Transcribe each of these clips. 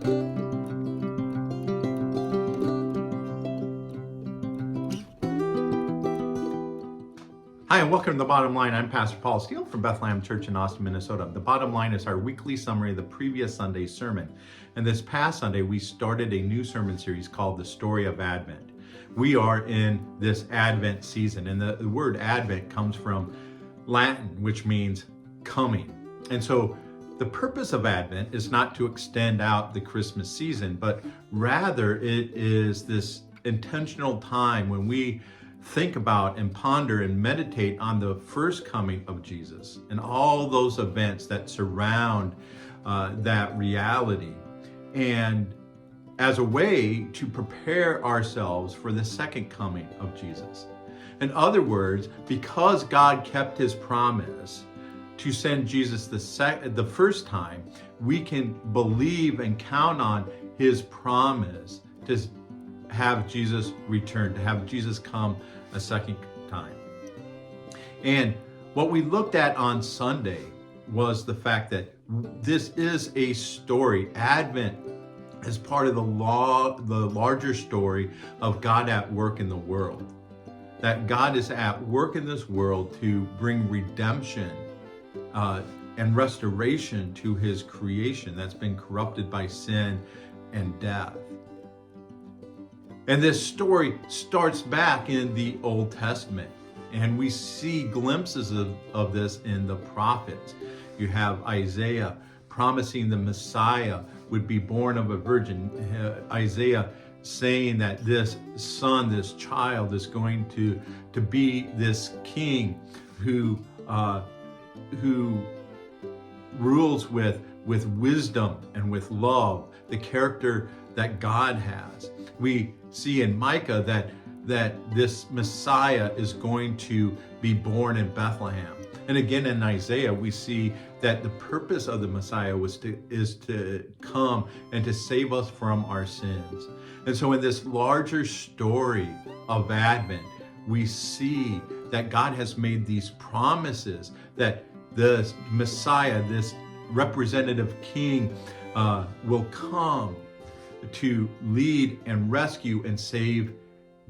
Hi, and welcome to The Bottom Line. I'm Pastor Paul Steele from Bethlehem Church in Austin, Minnesota. The Bottom Line is our weekly summary of the previous Sunday's sermon. And this past Sunday, we started a new sermon series called The Story of Advent. We are in this Advent season, and the word Advent comes from Latin, which means coming. And so the purpose of Advent is not to extend out the Christmas season, but rather it is this intentional time when we think about and ponder and meditate on the first coming of Jesus and all those events that surround that reality, and as a way to prepare ourselves for the second coming of Jesus. In other words, because God kept his promise to send Jesus the first time, we can believe and count on his promise to have Jesus return, to have Jesus come a second time. And what we looked at on Sunday was the fact that this is a story. Advent is part of the larger story of God at work in the world. That God is at work in this world to bring redemption and restoration to his creation that's been corrupted by sin and death. And this story starts back in the Old Testament, and we see glimpses of this in the prophets. You have Isaiah promising the Messiah would be born of a virgin. Isaiah saying that this son, this child, is going to be this king who rules with wisdom and with love, the character that God has. We see in Micah that this Messiah is going to be born in Bethlehem. And again in Isaiah, we see that the purpose of the Messiah is to come and to save us from our sins. And so in this larger story of Advent, we see that God has made these promises that the Messiah, this representative king, will come to lead and rescue and save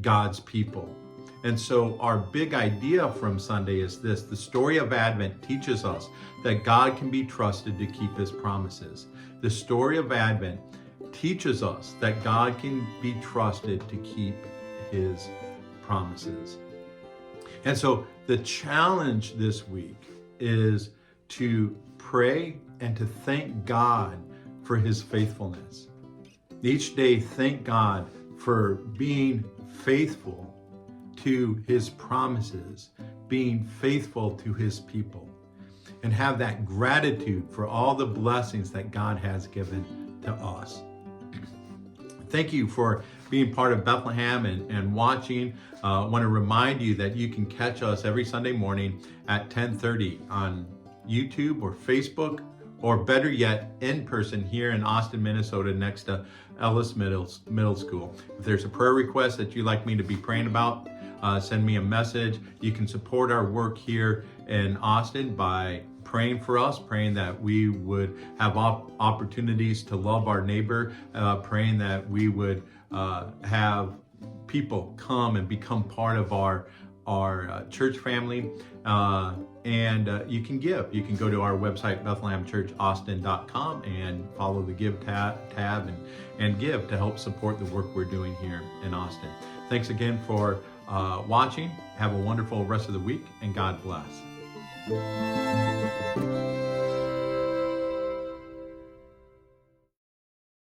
God's people. And so our big idea from Sunday is this: the story of Advent teaches us that God can be trusted to keep his promises. The story of Advent teaches us that God can be trusted to keep his promises. And so the challenge this week is to pray and to thank God for his faithfulness. Each day, thank God for being faithful to his promises, being faithful to his people, and have that gratitude for all the blessings that God has given to us. Thank you for being part of Bethlehem and watching. I want to remind you that you can catch us every Sunday morning at 10:30 on YouTube or Facebook, or better yet, in person here in Austin, Minnesota, next to Ellis Middle School. If there's a prayer request that you'd like me to be praying about, send me a message. You can support our work here in Austin by praying for us, praying that we would have opportunities to love our neighbor, praying that we would have people come and become part of our church family. And you can give. You can go to our website, BethlehemChurchAustin.com, and follow the Give tab and give to help support the work we're doing here in Austin. Thanks again for watching. Have a wonderful rest of the week, and God bless.